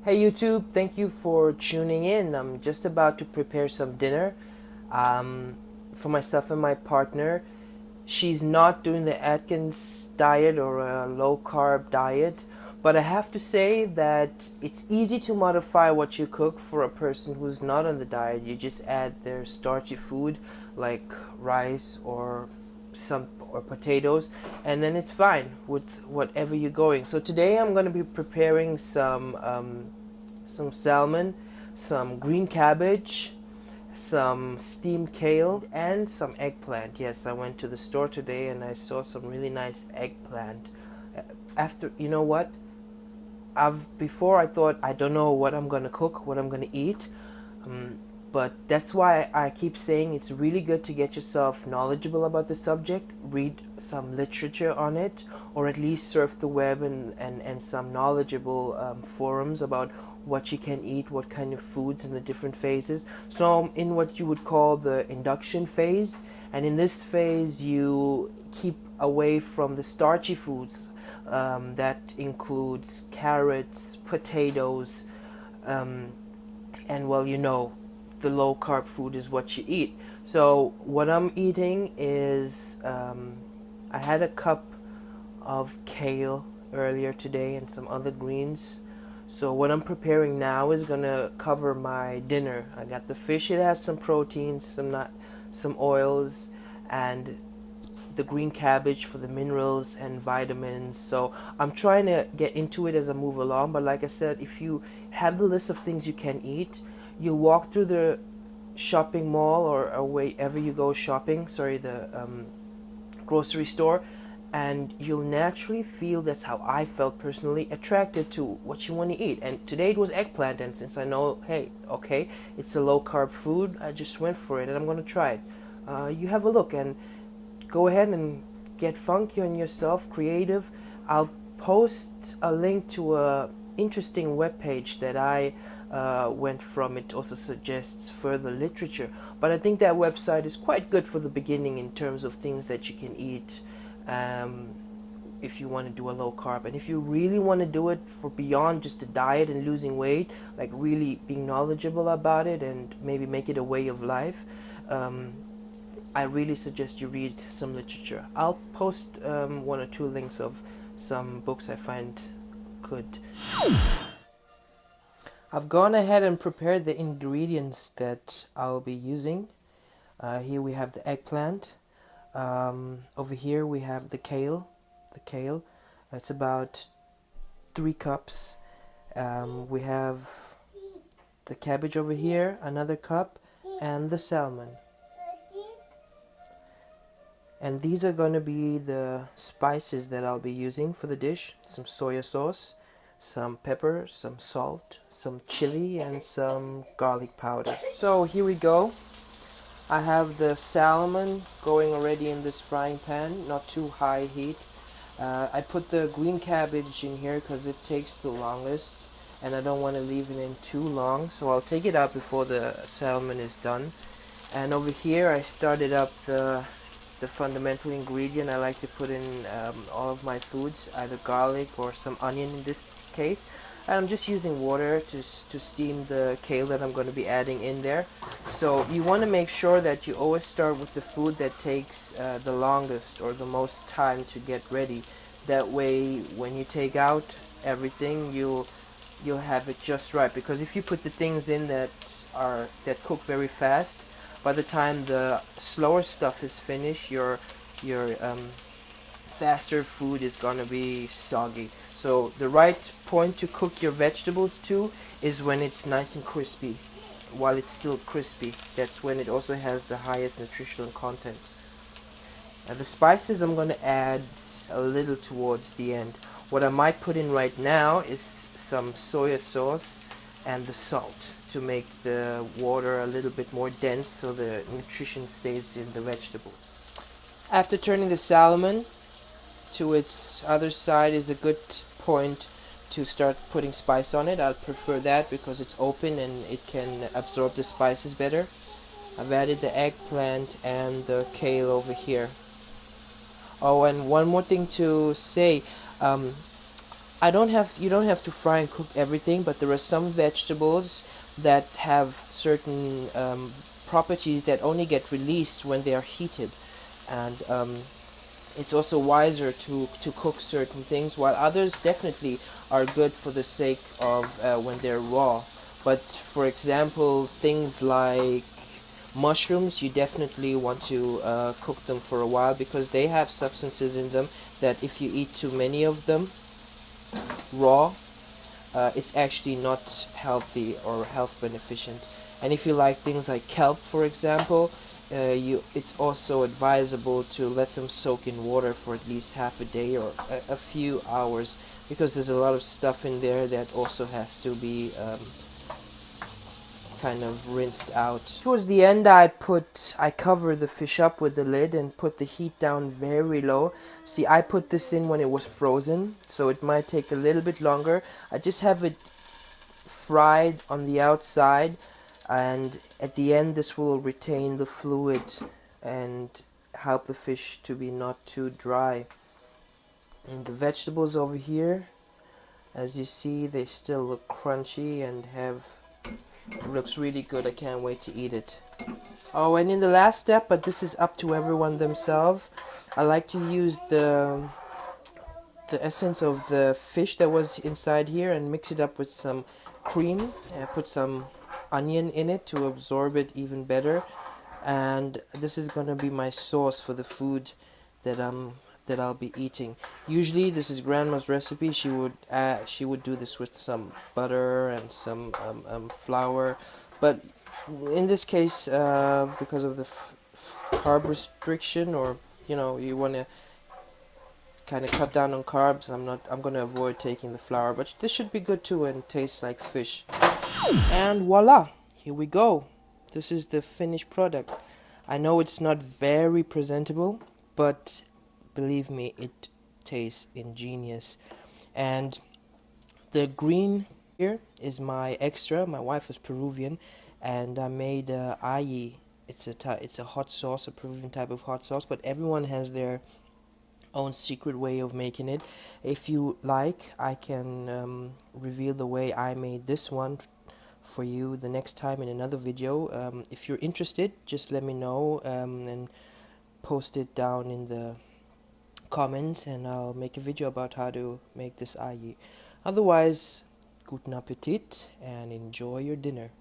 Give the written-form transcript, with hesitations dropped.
Hey YouTube, thank you for tuning in. I'm just about to prepare some dinner um, for myself and my partner. She's not doing the Atkins diet or a low carb diet, but I have to say that it's easy to modify what you cook for a person who's not on the diet. You just add their starchy food like rice or potatoes, and then it's fine with whatever you're going. So today I'm going to be preparing some salmon, some green cabbage, some steamed kale, and some eggplant. Yes, I went to the store today and I saw some really nice eggplant. After, you know what? Before I thought I don't know what I'm gonna cook, what I'm gonna eat. Um, but that's why I keep saying it's really good to get yourself knowledgeable about the subject, read some literature on it, or at least surf the web and some knowledgeable forums about what you can eat, what kind of foods in the different phases. So I'm in what you would call the induction phase, and in this phase you keep away from the starchy foods. That includes carrots, potatoes, um, and well, the low carb food is what you eat. So what I'm eating is I had a cup of kale earlier today and some other greens. So what I'm preparing now is gonna cover my dinner. I got the fish. It has some proteins, some oils, and the green cabbage for the minerals and vitamins. So I'm trying to get into it as I move along. But like I said, if you have the list of things you can eat, you'll walk through the shopping mall or wherever you go shopping. Sorry, the grocery store, and you'll naturally feel, that's how I felt personally, attracted to what you want to eat. And today it was eggplant, and since I know, hey, okay, it's a low carb food, I just went for it and I'm going to try it. You have a look and go ahead and get funky on yourself, creative. I'll post a link to a interesting webpage that I went from. It also suggests further literature, but I think that website is quite good for the beginning in terms of things that you can eat um, if you want to do a low carb. And if you really want to do it for beyond just a diet and losing weight, like really being knowledgeable about it and maybe make it a way of life, I really suggest you read some literature. I'll post one or two links of some books I find good. I've gone ahead and prepared the ingredients that I'll be using. Here we have the eggplant. Over here we have the kale. It's about 3 cups. We have the cabbage over here, another cup, and the salmon. And these are going to be the spices that I'll be using for the dish. Some soy sauce, some pepper, some salt, some chili, and some garlic powder. So here we go. I have the salmon going already in this frying pan, not too high heat. I put the green cabbage in here because it takes the longest and I don't want to leave it in too long, so I'll take it out before the salmon is done. And over here I started up the fundamental ingredient. I like to put in all of my foods, either garlic or some onion in this case. And I'm just using water to steam the kale that I'm going to be adding in there. So you want to make sure that you always start with the food that takes the longest or the most time to get ready. That way when you take out everything, you'll have it just right. Because if you put the things in that cook very fast, by the time the slower stuff is finished, your faster food is gonna be soggy. So the right point to cook your vegetables to is when it's nice and crispy. While it's still crispy, that's when it also has the highest nutritional content. The spices I'm gonna add a little towards the end. What I might put in right now is some soy sauce and the salt to make the water a little bit more dense so the nutrition stays in the vegetables. After turning the salmon to its other side is a good point to start putting spice on it. I'll prefer that because it's open and it can absorb the spices better. I've added the eggplant and the kale over here. Oh, and one more thing to say. you don't have to fry and cook everything, but there are some vegetables that have certain properties that only get released when they are heated, and it's also wiser to cook certain things, while others definitely are good for the sake of when they're raw. But for example, things like mushrooms, you definitely want to cook them for a while, because they have substances in them that if you eat too many of them raw, it's actually not healthy or health beneficent. And if you like things like kelp, for example, it's also advisable to let them soak in water for at least half a day or a few hours, because there's a lot of stuff in there that also has to be kind of rinsed out. Towards the end, I cover the fish up with the lid and put the heat down very low. See, I put this in when it was frozen, so it might take a little bit longer. I just have it fried on the outside, and at the end this will retain the fluid and help the fish to be not too dry. And the vegetables over here, as you see, they still look crunchy and it looks really good. I can't wait to eat it. Oh, and in the last step, but this is up to everyone themselves, I like to use the essence of the fish that was inside here and mix it up with some cream and put some onion in it to absorb it even better. And this is gonna be my sauce for the food that I'll be eating. Usually this is grandma's recipe. She would do this with some butter and some flour, but in this case, because of the carb restriction, or you want to kind of cut down on carbs, I'm gonna avoid taking the flour, but this should be good too and taste like fish. And voila, here we go. This is the finished product. I know it's not very presentable, but believe me, it tastes ingenious. And the green here is my extra. My wife is Peruvian, and I made ayi. It's a hot sauce, a Peruvian type of hot sauce, but everyone has their own secret way of making it. If you like, I can reveal the way I made this one for you the next time in another video. If you're interested, just let me know and post it down in the comments, and I'll make a video about how to make this ayi. Otherwise, guten Appetit and enjoy your dinner.